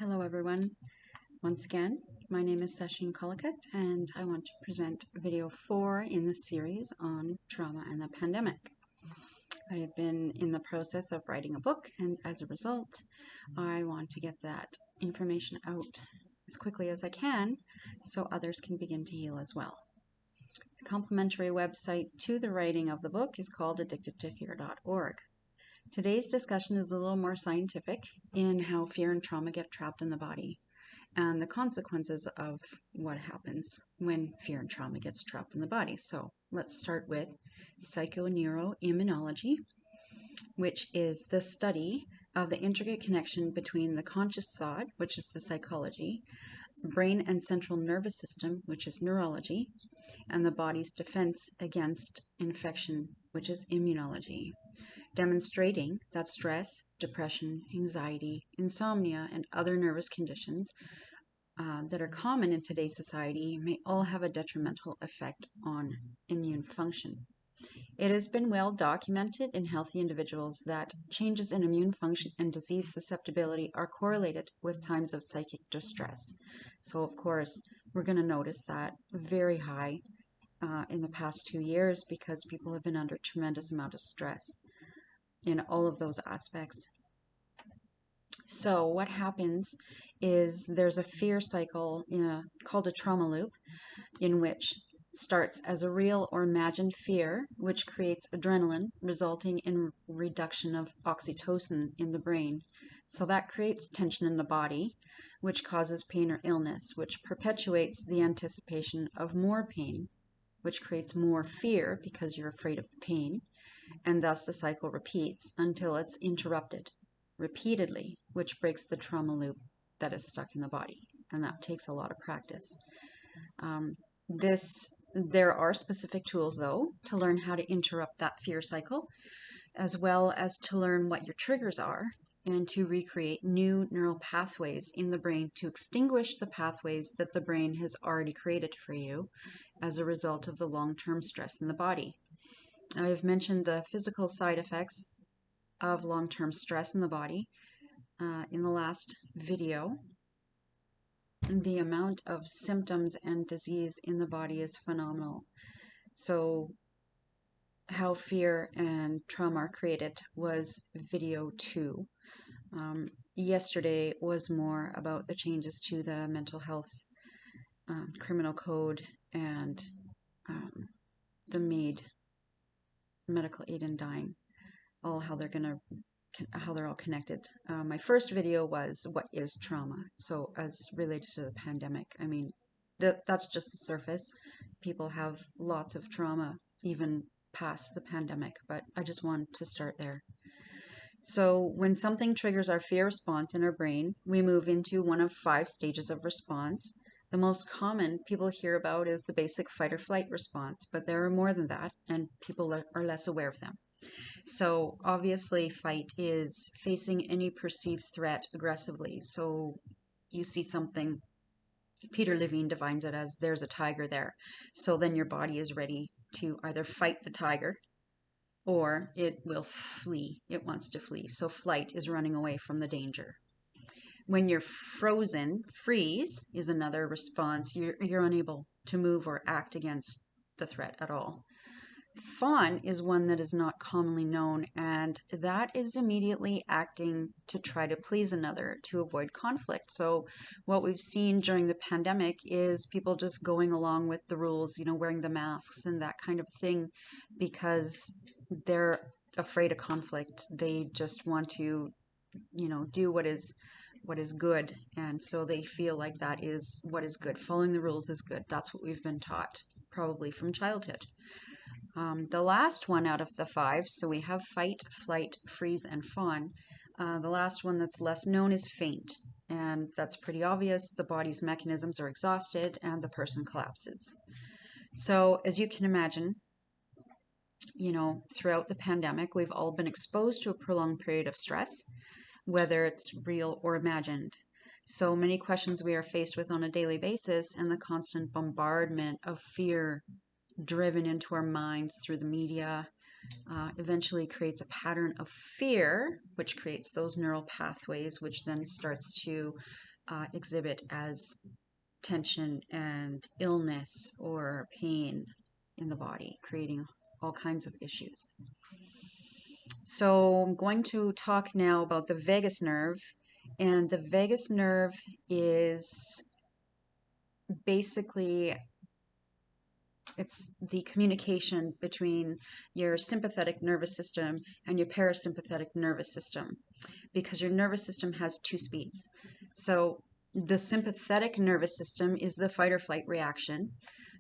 Hello everyone. Once again, my name is Seshin Kolakut and I want to present video 4 in the series on trauma and the pandemic. I have been in the process of writing a book, and as a result, I want to get that information out as quickly as I can so others can begin to heal as well. The complementary website to the writing of the book is called addictedtofear.org. Today's discussion is a little more scientific in how fear and trauma get trapped in the body and the consequences of what happens when fear and trauma gets trapped in the body. So let's start with psychoneuroimmunology, which is the study of the intricate connection between the conscious thought, which is the psychology, brain and central nervous system, which is neurology, and the body's defense against infection, which is immunology, demonstrating that stress, depression, anxiety, insomnia, and other nervous conditions that are common in today's society may all have a detrimental effect on immune function. It has been well documented in healthy individuals that changes in immune function and disease susceptibility are correlated with times of psychic distress. So, of course, we're going to notice that very high in the past 2 years because people have been under tremendous amount of stress in all of those aspects. So what happens is there's a fear cycle called a trauma loop, in which starts as a real or imagined fear, which creates adrenaline, resulting in reduction of oxytocin in the brain. So that creates tension in the body, which causes pain or illness, which perpetuates the anticipation of more pain, which creates more fear because you're afraid of the pain, and thus the cycle repeats until it's interrupted repeatedly, which breaks the trauma loop that is stuck in the body, and that takes a lot of practice. There are specific tools, though, to learn how to interrupt that fear cycle, as well as to learn what your triggers are and to recreate new neural pathways in the brain to extinguish the pathways that the brain has already created for you as a result of the long-term stress in the body. I've mentioned the physical side effects of long-term stress in the body in the last video. The amount of symptoms and disease in the body is phenomenal. So how fear and trauma are created was video 2. Yesterday was more about the changes to the mental health criminal code and the MAID, medical aid in dying, how they're all connected. My first video was what is trauma, so as related to the pandemic. I mean, that's just the surface. People have lots of trauma even past the pandemic, but I just wanted to start there. So when something triggers our fear response in our brain, we move into one of 5 stages of response. The most common people hear about is the basic fight or flight response, but there are more than that, and people are less aware of them. So obviously fight is facing any perceived threat aggressively. So you see something, Peter Levine defines it as there's a tiger there. So then your body is ready to either fight the tiger or it will flee. It wants to flee. So flight is running away from the danger. When you're frozen, freeze is another response. You're unable to move or act against the threat at all. Fawn is one that is not commonly known, and that is immediately acting to try to please another, to avoid conflict. So what we've seen during the pandemic is people just going along with the rules, wearing the masks and that kind of thing, because they're afraid of conflict. They just want to, do what is good, and so they feel like that is what is good. Following the rules is good. That's what we've been taught, probably from childhood. The last one out of the 5, so we have fight, flight, freeze, and fawn. The last one that's less known is faint, and that's pretty obvious. The body's mechanisms are exhausted and the person collapses. So as you can imagine, throughout the pandemic, we've all been exposed to a prolonged period of stress, whether it's real or imagined. So many questions we are faced with on a daily basis, and the constant bombardment of fear driven into our minds through the media, eventually creates a pattern of fear, which creates those neural pathways, which then starts to exhibit as tension and illness or pain in the body, creating all kinds of issues. So I'm going to talk now about the vagus nerve. And the vagus nerve is basically, it's the communication between your sympathetic nervous system and your parasympathetic nervous system, because your nervous system has two speeds. So the sympathetic nervous system is the fight or flight reaction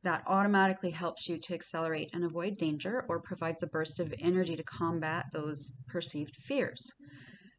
that automatically helps you to accelerate and avoid danger, or provides a burst of energy to combat those perceived fears.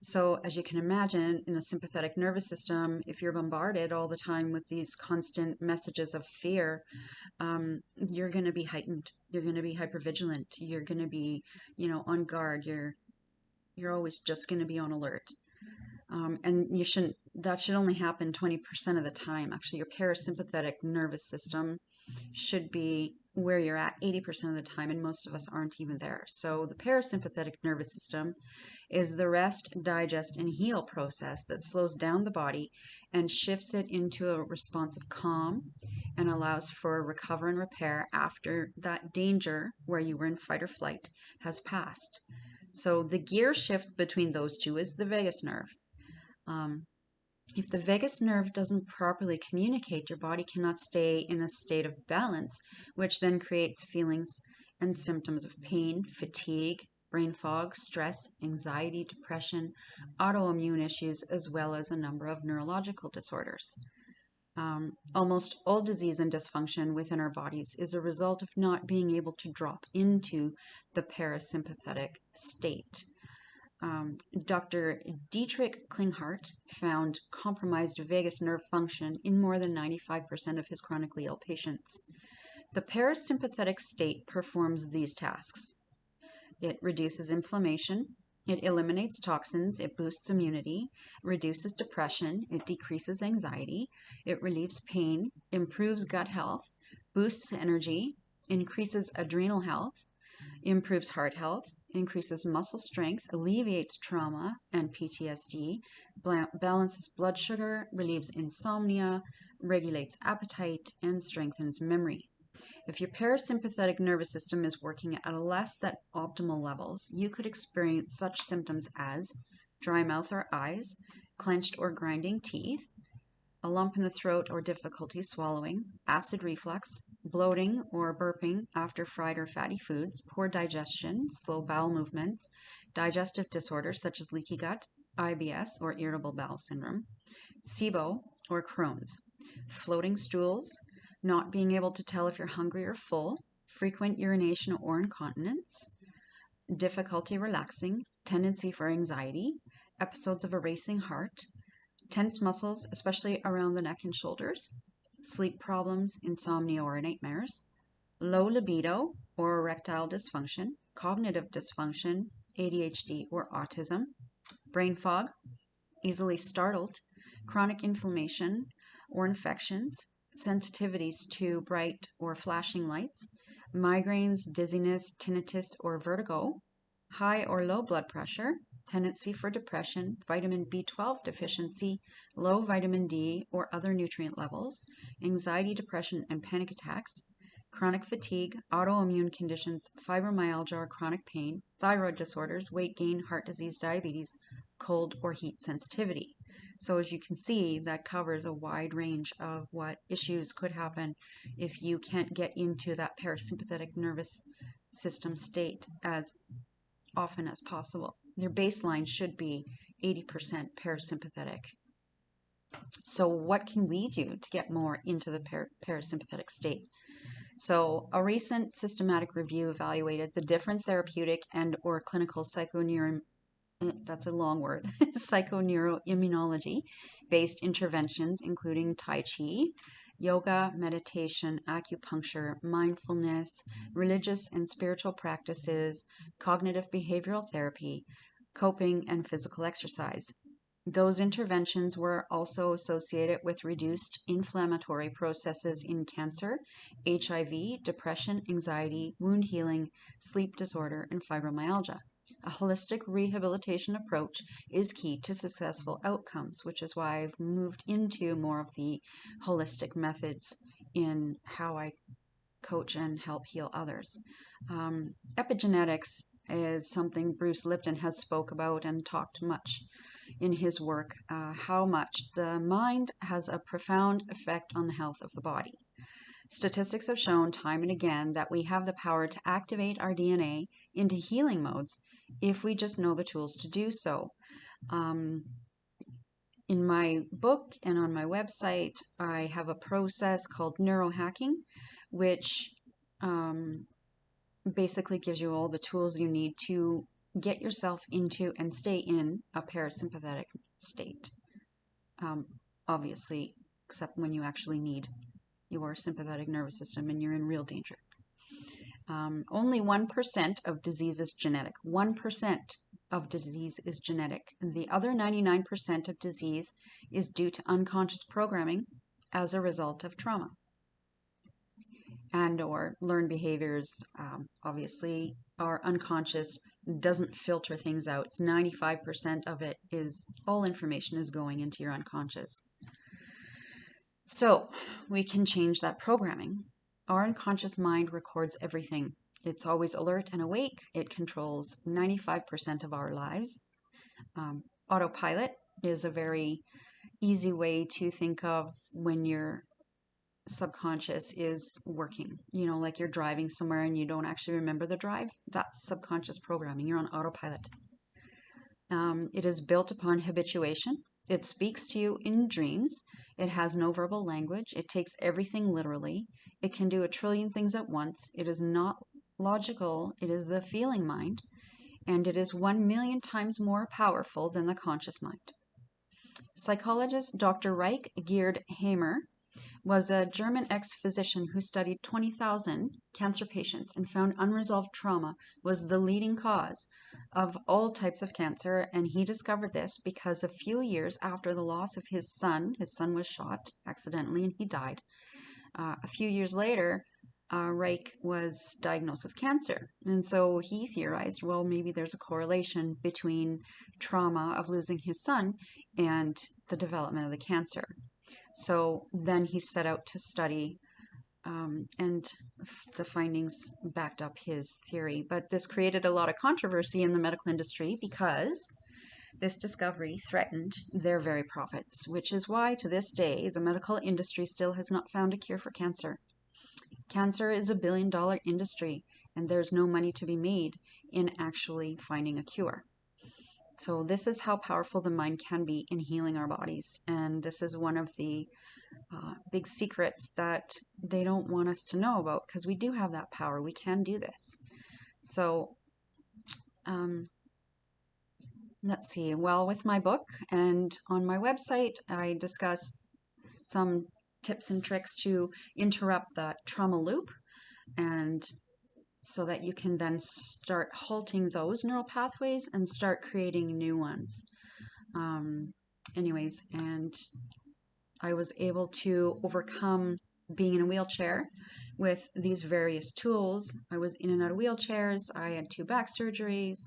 So as you can imagine, in a sympathetic nervous system, if you're bombarded all the time with these constant messages of fear, you're going to be heightened. You're going to be hypervigilant. You're going to be, on guard. You're always just going to be on alert. And that should only happen 20% of the time. Actually, your parasympathetic nervous system should be where you're at 80% of the time, and most of us aren't even there. So the parasympathetic nervous system is the rest, digest, and heal process that slows down the body and shifts it into a response of calm, and allows for recover and repair after that danger where you were in fight or flight has passed. So the gear shift between those two is the vagus nerve. If the vagus nerve doesn't properly communicate, your body cannot stay in a state of balance, which then creates feelings and symptoms of pain, fatigue, brain fog, stress, anxiety, depression, autoimmune issues, as well as a number of neurological disorders. Almost all disease and dysfunction within our bodies is a result of not being able to drop into the parasympathetic state. Dr. Dietrich Klinghardt found compromised vagus nerve function in more than 95% of his chronically ill patients. The parasympathetic state performs these tasks. It reduces inflammation, it eliminates toxins, it boosts immunity, reduces depression, it decreases anxiety, it relieves pain, improves gut health, boosts energy, increases adrenal health, improves heart health, increases muscle strength, alleviates trauma and PTSD, balances blood sugar, relieves insomnia, regulates appetite, and strengthens memory. If your parasympathetic nervous system is working at less than optimal levels, you could experience such symptoms as dry mouth or eyes, clenched or grinding teeth, a lump in the throat or difficulty swallowing, acid reflux, bloating or burping after fried or fatty foods, poor digestion, slow bowel movements, digestive disorders such as leaky gut, IBS or irritable bowel syndrome, SIBO or Crohn's, floating stools, not being able to tell if you're hungry or full, frequent urination or incontinence, difficulty relaxing, tendency for anxiety, episodes of a racing heart, tense muscles, especially around the neck and shoulders, sleep problems, insomnia or nightmares, low libido or erectile dysfunction, cognitive dysfunction, ADHD or autism, brain fog, easily startled, chronic inflammation or infections, sensitivities to bright or flashing lights, migraines, dizziness, tinnitus or vertigo, high or low blood pressure, tendency for depression, vitamin B12 deficiency, low vitamin D or other nutrient levels, anxiety, depression, and panic attacks, chronic fatigue, autoimmune conditions, fibromyalgia or chronic pain, thyroid disorders, weight gain, heart disease, diabetes, cold or heat sensitivity. So as you can see, that covers a wide range of what issues could happen if you can't get into that parasympathetic nervous system state as often as possible. Your baseline should be 80% parasympathetic. So what can we do to get more into the parasympathetic state? So a recent systematic review evaluated the different therapeutic and or clinical that's a long word, psychoneuroimmunology based interventions, including Tai Chi, yoga, meditation, acupuncture, mindfulness, religious and spiritual practices, cognitive behavioral therapy, coping, and physical exercise. Those interventions were also associated with reduced inflammatory processes in cancer, HIV, depression, anxiety, wound healing, sleep disorder, and fibromyalgia. A holistic rehabilitation approach is key to successful outcomes, which is why I've moved into more of the holistic methods in how I coach and help heal others. Epigenetics is something Bruce Lipton has spoke about and talked much in his work, how much the mind has a profound effect on the health of the body. Statistics have shown time and again that we have the power to activate our DNA into healing modes if we just know the tools to do so. In my book and on my website, I have a process called neurohacking, which basically gives you all the tools you need to get yourself into and stay in a parasympathetic state. Obviously, except when you actually need your sympathetic nervous system and you're in real danger. Only 1% of disease is genetic. 1% of disease is genetic. The other 99% of disease is due to unconscious programming as a result of trauma and or learned behaviors. Obviously, our unconscious doesn't filter things out. It's 95% of it is, all information is going into your unconscious. So we can change that programming. Our unconscious mind records everything. It's always alert and awake. It controls 95% of our lives. Autopilot is a very easy way to think of when your subconscious is working. You know, like you're driving somewhere and you don't actually remember the drive. That's subconscious programming. You're on autopilot. It is built upon habituation. It speaks to you in dreams. It has no verbal language. It takes everything literally. It can do a trillion things at once. It is not logical. It is the feeling mind. And it is 1,000,000 times more powerful than the conscious mind. Psychologist Dr. Reich Gerd Hamer was a German ex-physician who studied 20,000 cancer patients and found unresolved trauma was the leading cause of all types of cancer. And he discovered this because a few years after the loss of his son was shot accidentally and he died. A few years later, Reich was diagnosed with cancer. And so he theorized, well, maybe there's a correlation between trauma of losing his son and the development of the cancer. So then he set out to study, and the findings backed up his theory. But this created a lot of controversy in the medical industry because this discovery threatened their very profits, which is why to this day the medical industry still has not found a cure for cancer. Cancer is a billion-dollar industry, and there's no money to be made in actually finding a cure. So this is how powerful the mind can be in healing our bodies. And this is one of the big secrets that they don't want us to know about, because we do have that power. We can do this. So let's see. Well, with my book and on my website, I discuss some tips and tricks to interrupt that trauma loop, and so that you can then start halting those neural pathways and start creating new ones. Anyways, and I was able to overcome being in a wheelchair with these various tools. I was in and out of wheelchairs. I had 2 back surgeries.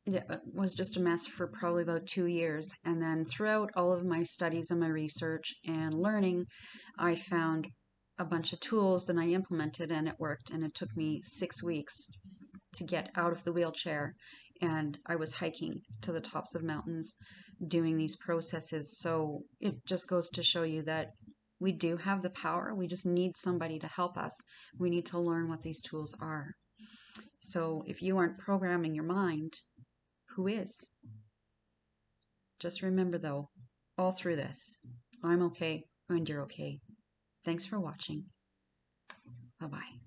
It was just a mess for probably about 2 years. And then throughout all of my studies and my research and learning, I found a bunch of tools that I implemented, and it worked. And it took me 6 weeks to get out of the wheelchair, and I was hiking to the tops of mountains doing these processes. So it just goes to show you that we do have the power. We just need somebody to help us. We need to learn what these tools are. So if you aren't programming your mind, who is? Just remember though, all through this, I'm okay and you're okay. Thanks for watching. Bye-bye.